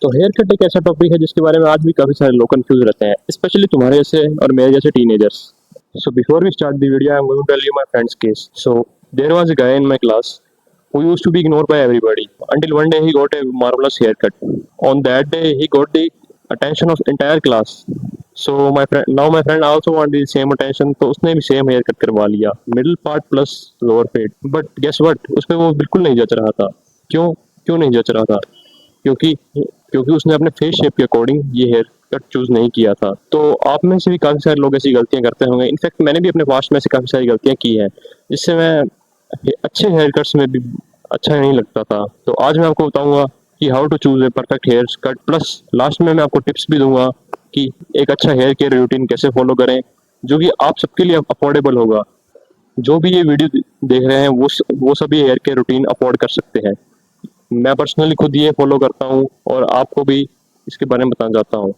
तो hair cut एक ऐसा टॉपिक है जिसके बारे में आज भी काफी सारे लोग कंफ्यूज रहते हैं, स्पेशली तुम्हारे जैसे और मेरे जैसे teenagers. So before we start the video, I'm going to tell you my friend's case. So there was a guy in my class who used to be ignored by everybody until one day he got a marvelous haircut. On that day, he got the attention of entire class. So my friend also wanted the same attention, तो उसने भी same haircut करवा लिया, middle part plus lower fade. But guess what? उस पे वो बिल्कुल नहीं जच रहा था. क्यों क्यों नहीं जच रहा था? क्योंकि क्योंकि उसने अपने फेस शेप के अकॉर्डिंग ये हेयर कट चूज नहीं किया था. तो आप में से भी काफी सारे लोग ऐसी गलतियां करते होंगे. इनफैक्ट मैंने भी अपने पास्ट में से काफी सारी गलतियां की हैं, जिससे मैं अच्छे हेयर कट्स में भी अच्छा नहीं लगता था. तो आज मैं आपको बताऊंगा कि how to choose a perfect hair cut, plus last में मैं आपको टिप्स भी दूंगा कि एक अच्छा हेयर केयर रूटीन कैसे फॉलो करें जो कि आप सबके लिए अफोर्डेबल होगा. जो भी ये वीडियो देख रहे हैं वो सभी हेयर केयर रूटीन अफोर्ड कर सकते हैं. मैं पर्सनली खुद ये फॉलो करता हूँ और आपको भी इसके बारे में बताना चाहता हूँ.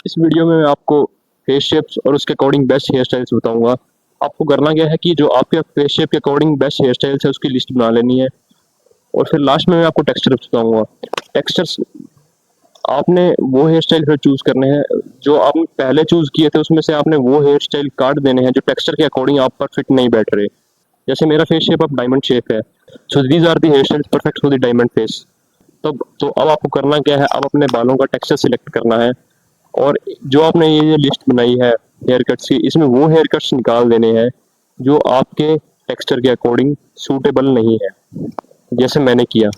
इस वीडियो में मैं आपको फेस शेप्स और उसके अकॉर्डिंग बेस्ट हेयर स्टाइल्स बताऊंगा. आपको करना क्या है कि जो आपके फेस शेप के अकॉर्डिंग बेस्ट हेयर स्टाइल्स है उसकी लिस्ट बना लेनी है, और फिर लास्ट में मैं आपको टेक्सचर बताऊंगा. टेक्सचर्स आपने वो हेयर स्टाइल फिर चूज करने हैं जो आपने पहले चूज किए थे, उसमें से आपने वो हेयर स्टाइल काट देने हैं जो टेक्सचर के अकॉर्डिंग आप पर फिट नहीं बैठ रहे. जैसे मेरा फेस शेप अब डायमंड शेप है, so these are the hair styles perfect for the diamond face. तो अब आपको करना क्या है, अब अपने बालों का टेक्सचर सिलेक्ट करना है, और जो आपने ये लिस्ट बनाई है हेयर कट्स की, इसमें वो हेयर कट्स निकाल देने हैं जो आपके टेक्सचर के अकॉर्डिंग सूटेबल नहीं है, जैसे मैंने किया.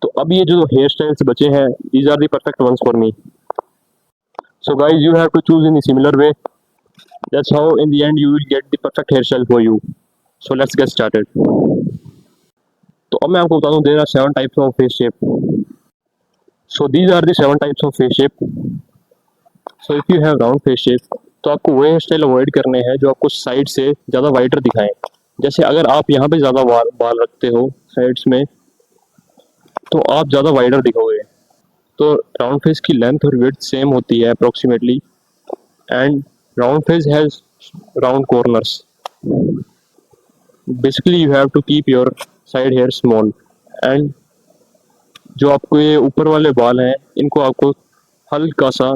तो अब ये जो हेयर स्टाइल्स बचे हैं, these are the perfect ones for me. So guys, you have to choose in similar way. That's how in the end you will get the perfect hair style for you. So let's get started. तो अब मैं आपको बता दूं, there are 7 types of face shape. So these are the 7 types of face shape. So if you have round face shape, तो आपको वो hair style avoid करने हैं जो आपको साइड से ज़्यादा वाइडर दिखाएं. जैसे अगर आप यहाँ पे ज़्यादा बाल रखते हो साइड्स में, तो आप ज़्यादा वाइडर दिखोगे. तो राउंड फेस की लेंथ और विड्थ सेम होती है approximately, and round face has round corners. Basically you have to keep your side hair small, and जो आपको ये ऊपर वाले बाल हैं इनको आपको हल्का सा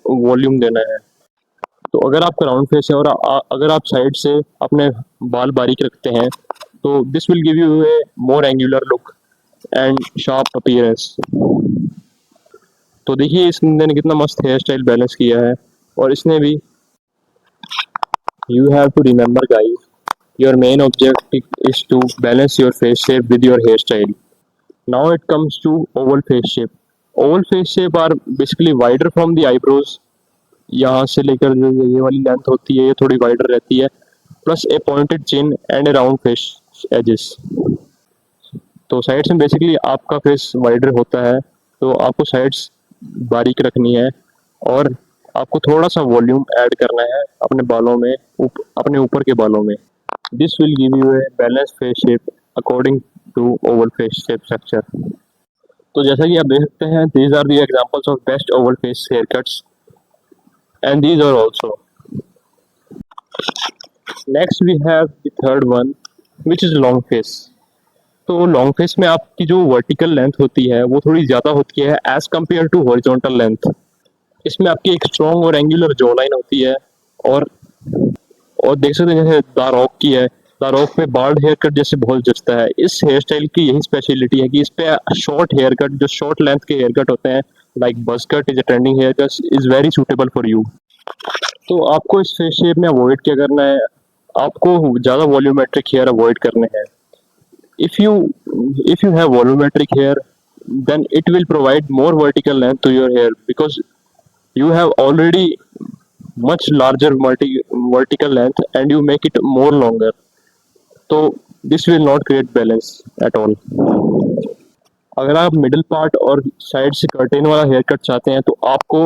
वॉल्यूम देना है. तो अगर आपका राउंड फेस है और अगर आप साइड से अपने बाल बारीक रखते हैं, तो this will give U A more angular look and sharp appearance. तो देखिए इसने कितना मस्त हेयर स्टाइल बैलेंस किया है. और इसने भी, you have to remember guys, your main objective is to balance your face shape with your hairstyle. Now it comes to oval face shape. Oval face shape are basically wider from the eyebrows. यहाँ से लेकर जो ये वाली length होती है ये थोड़ी वाइडर रहती है, plus a pointed chin and a round face edges. तो साइड्स में बेसिकली आपका फेस वाइडर होता है, तो आपको साइड्स बारीक रखनी है और आपको थोड़ा सा वॉल्यूम ऐड करना है अपने बालों में, अपने ऊपर के बालों में. This will give you a balanced face shape according to oval face shape structure. तो जैसा कि आप देख सकते हैं, these are the examples of best oval face haircuts, and these are also. Next we have the third one, which is long face. तो long face में आपकी जो वर्टिकल लेंथ होती है वो थोड़ी ज़्यादा होती है as compared to horizontal length. इसमें आपकी एक स्ट्रॉन्ग और एंगुलर जॉ लाइन होती है, और देख सकते हैं जैसे द रॉक की है, द रॉक पे बार्ड हेयर कट जैसे बहुत जचता है. इस हेयर स्टाइल की यही स्पेशलिटी है कि इस पे शॉर्ट हेयर कट, जो शॉर्ट लेंथ के हेयर कट होते हैं, like buzz cut is a trending hair cut, is very suitable for you. तो आपको इस फेस शेप में अवॉइड क्या करना है, आपको ज़्यादा वॉल्यूमेट्रिक हेयर अवॉइड करने हैं. If you have volumetric hair, then it will provide more vertical length to your hair because you have already much larger vertical length and you make it more longer. तो this will not create balance at all. अगर आप middle part और side से curtain वाला hair cut चाहते हैं, तो आपको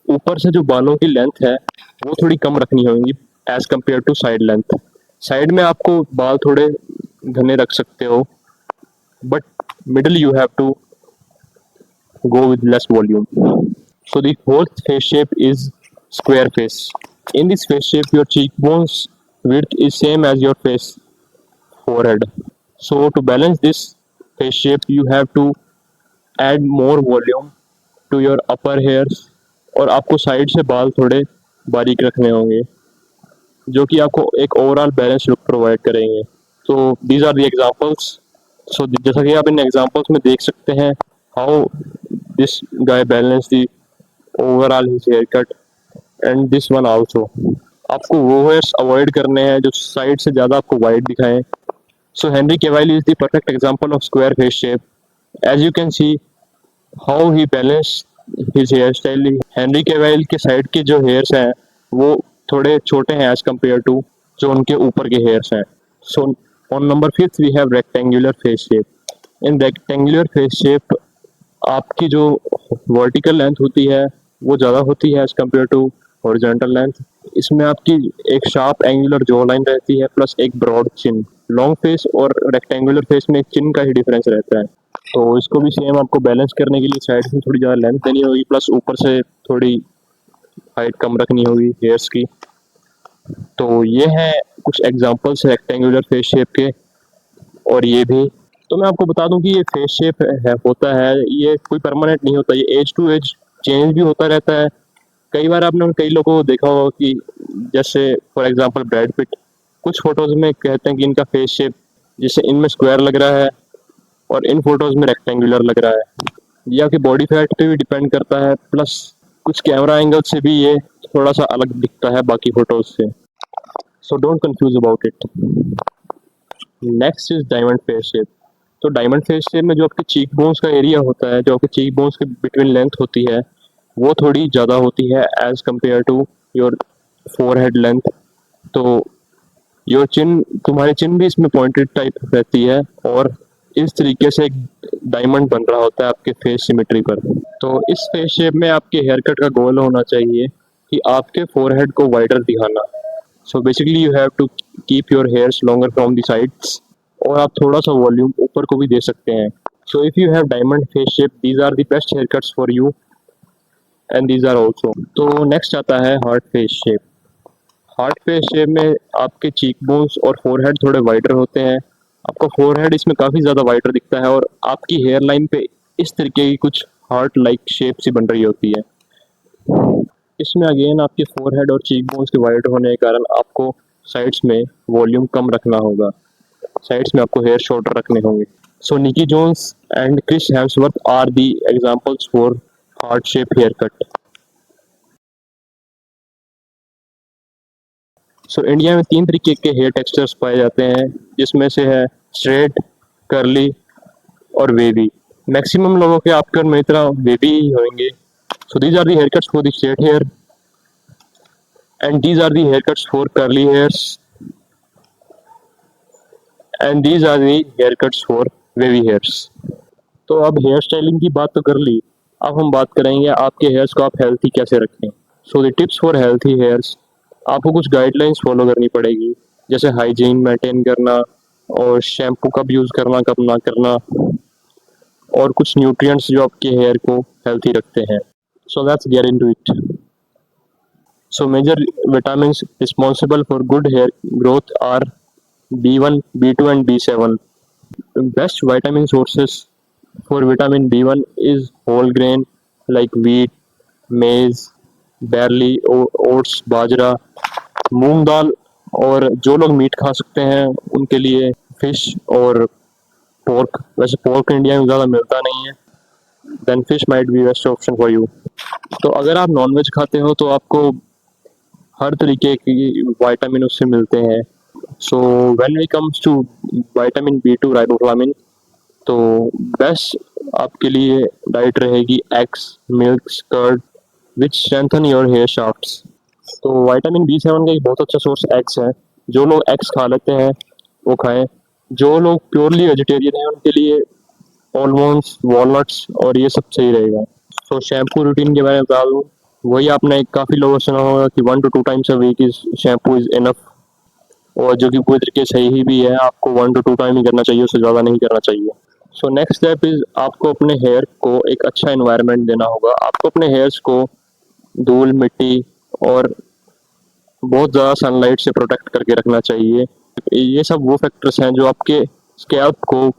ऊपर से जो बालों की लेंथ है वो थोड़ी कम रखनी होगी as compared to side length. Side में आपको बाल थोड़े घने रख सकते हो, but middle you have to go with less volume. So the fourth face shape is square face. In this face shape, your cheekbones width is same as your face forehead. So to balance this face shape, you have to add more volume to your upper hairs, और आपको side से बाल थोड़े बारीक रखने होंगे जो कि आपको एक ओवरऑल बैलेंस लुक प्रोवाइड करेंगे। तो these are the examples. So जैसा कि आप इन एग्जांपल्स में देख सकते हैं how this guy balance the overall his hair cut and this one also. आपको वो हेयर्स अवॉइड करने हैं जो साइड से ज़्यादा आपको वाइड दिखाएं। So Henry Cavill is the perfect example of square face shape. As you can see how he balance his hairstyle. Henry Cavill के साइड के जो हेयर्स हैं वो थोड़े छोटे हैं एज कम्पेयर टू जो उनके ऊपर के हेयर्स हैं। So on number 5 we have rectangular face shape. In rectangular face shape आपकी जो वर्टिकल लेंथ होती है वो ज़्यादा होती है as compared to horizontal length. इसमें आपकी एक शार्प एंगुलर जॉ लाइन रहती है प्लस एक ब्रॉड चिन। लॉन्ग फेस और रेक्टेंगुलर फेस में चिन का ही डिफरेंस रहता है। तो इसको भी सेम आपको बैलेंस करने के लिए साइड से थोड़ी ज़्यादा लेंथ देनी होगी प्लस ऊपर से थोड़ी हाइट कम रखनी होगी हेयर्स की। तो ये हैं कुछ एग्जांपल्स रेक्टेंगुलर फेस शेप के। और ये भी तो मैं आपको बता दूं कि ये फेस शेप होता है, ये कोई परमानेंट नहीं होता, ये एज टू एज चेंज भी होता रहता है। कई बार आपने कई लोगों को देखा होगा कि जैसे फॉर एग्जांपल ब्रैड पिट, कुछ फोटोज में कहते हैं कि इनका फेस शेप जैसे इनमें स्क्वायर लग रहा है और इन फोटोज में रेक्टेंगुलर लग रहा है। ये आपकी बॉडी फैट पे भी डिपेंड करता है प्लस कुछ कैमरा एंगल से भी ये थोड़ा सा अलग दिखता है बाकी फोटोज से। So don't confuse about it. Next is diamond face shape. तो डायमंड फेस शेप में जो आपके चीक बोन्स का एरिया होता है, जो आपके चीक बोन्स के बिटवीन लेंथ होती है वो थोड़ी ज़्यादा होती है as compared to your forehead length. तो योर चिन, तुम्हारी चिन भी इसमें पॉइंटेड टाइप रहती है और इस तरीके से एक डायमंड बन रहा होता है आपके फेस सिमेट्री पर। तो इस फेस शेप में आपके हेयर कट का गोल होना चाहिए कि आपके फोरहेड को वाइडर दिखाना। So basically you have to keep your hairs longer from the sides, और आप थोड़ा सा वॉल्यूम ऊपर को भी दे सकते हैं। So if you have diamond face shape these are the best hair cuts for you and these are also. तो नेक्स्ट आता है heart face shape. Heart face shape में आपके चीक बोन्स और फोरहेड थोड़े वाइडर होते हैं। आपका फोरहेड इसमें काफ़ी ज़्यादा वाइडर दिखता है और आपकी हेयर लाइन पे इस तरीके की कुछ हार्ट लाइक शेप सी बन रही होती है। इसमें अगेन आपके फोरहेड और चीक बोन्स के वाइड होने के कारण आपको साइड्स में वॉल्यूम कम रखना होगा, साइड्स में आपको हेयर शॉर्टर रखने होंगे। So Nicky Jones and Chris Hemsworth are the examples for heart shape haircut. So India में 3 तरीके के हेयर टेक्सचर्स पाए जाते हैं जिसमें से है स्ट्रेट, कर्ली और वेवी। मैक्सिमम लोगों के आपके और मेरी तरह वेवी ही होंगे। So these are the hair cuts for the straight hair and these are the haircuts for curly hairs and these are the haircuts for wavy hairs। तो अब हेयर स्टाइलिंग की बात तो कर ली, अब हम बात करेंगे आपके हेयर्स को आप हेल्थी कैसे रखें। So the tips for healthy hairs, आपको कुछ गाइडलाइंस फॉलो करनी पड़ेगी जैसे हाइजीन मेंटेन करना और शैम्पू कब यूज़ करना कब ना करना, और कुछ न्यूट्रिएंट्स जो आपके हेयर को हेल्थी रखते हैं। सो let's get into it. So major vitamins responsible for good hair growth are B1, B2 and B7. The best vitamin sources for vitamin B1 is whole grain like wheat, maize, barley, oats, बाजरा, मूंग दाल, और जो लोग meet खा सकते हैं उनके लिए fish और pork. वैसे पोर्क इंडिया में ज़्यादा मिलता नहीं है, then fish might be best option for you. तो अगर आप नॉनवेज खाते हो तो आपको हर तरीके की विटामिन उससे मिलते हैं। So when we comes to vitamin B2 riboflavin, तो बेस्ट आपके लिए डाइट रहेगी eggs, milk, curd which strengthen your hair shafts. तो विटामिन B7 का एक बहुत अच्छा सोर्स एग्स है। जो लोग एग्स खा लेते हैं वो खाएं। जो लोग प्योरली वेजिटेरियन हैं उनके लिए ऑलमंड्स, वॉलनट्स और ये सब सही रहेगा। सो शैम्पू रूटीन के बारे में बता दूँ, वही आपने काफ़ी लोगों सुना होगा कि 1 to 2 times a week is shampoo is enough, और जो कि पूरी तरीके सही ही भी है। आपको 1 to 2 टाइम ही करना चाहिए, उससे ज़्यादा नहीं करना चाहिए। सो नेक्स्ट स्टेप इज आपको अपने हेयर को एक अच्छा एनवायरनमेंट देना होगा। आपको अपने हेयर्स को धूल, मिट्टी और बहुत ज़्यादा सनलाइट से प्रोटेक्ट करके रखना चाहिए। ये सब वो फैक्टर्स हैं जो आपके स्कैल्प को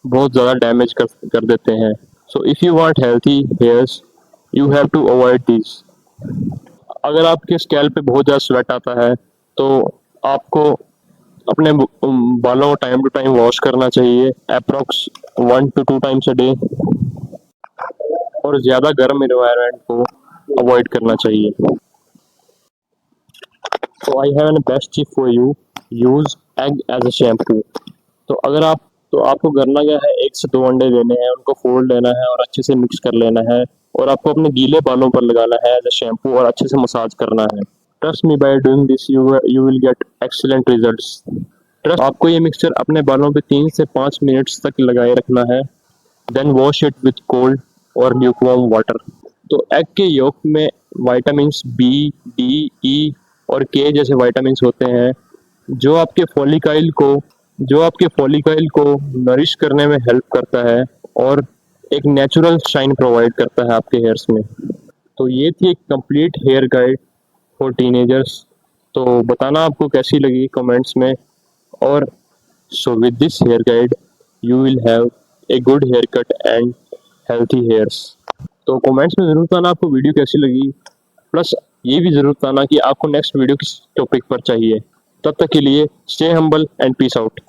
बहुत ज़्यादा डैमेज कर देते हैं। So if you want healthy hairs, you have to avoid these. अगर आपके स्कैल्प पे बहुत ज़्यादा स्वेट आता है तो आपको अपने बालों को टाइम टू टाइम वॉश करना चाहिए, approx 1 to 2 times a day, और ज़्यादा गर्म एनवायरनमेंट को अवॉइड करना चाहिए। तो I have an best tip for you, use egg as a shampoo. तो अगर आप तो आपको करना क्या है, 1 से 2 अंडे लेने हैं, उनको फोल्ड लेना है और अच्छे से मिक्स कर लेना है, और आपको अपने गीले बालों पर लगाना है एज अ शैम्पू और अच्छे से मसाज करना है। Trust me, by doing this you will gate excellent results. Trust, आपको ये मिक्सचर अपने बालों पे 3 से 5 मिनट्स तक लगाए रखना है, then wash it with cold और ल्यूकवार्म वाटर। तो एग के योक में विटामिन्स बी, डी, ई और के जैसे विटामिन्स होते हैं, जो आपके फॉलिकल को नरिश करने में हेल्प करता है और एक नेचुरल शाइन प्रोवाइड करता है आपके हेयर्स में। तो ये थी एक complete hair guide for teenagers. तो बताना आपको कैसी लगी कमेंट्स में। और so with this hair guide you will have a good hair cut and healthy hairs. तो कमेंट्स में ज़रूर बताना आपको वीडियो कैसी लगी, प्लस ये भी ज़रूर बताना कि आपको नेक्स्ट वीडियो किस टॉपिक पर चाहिए। तब तक के लिए stay humble and peace out.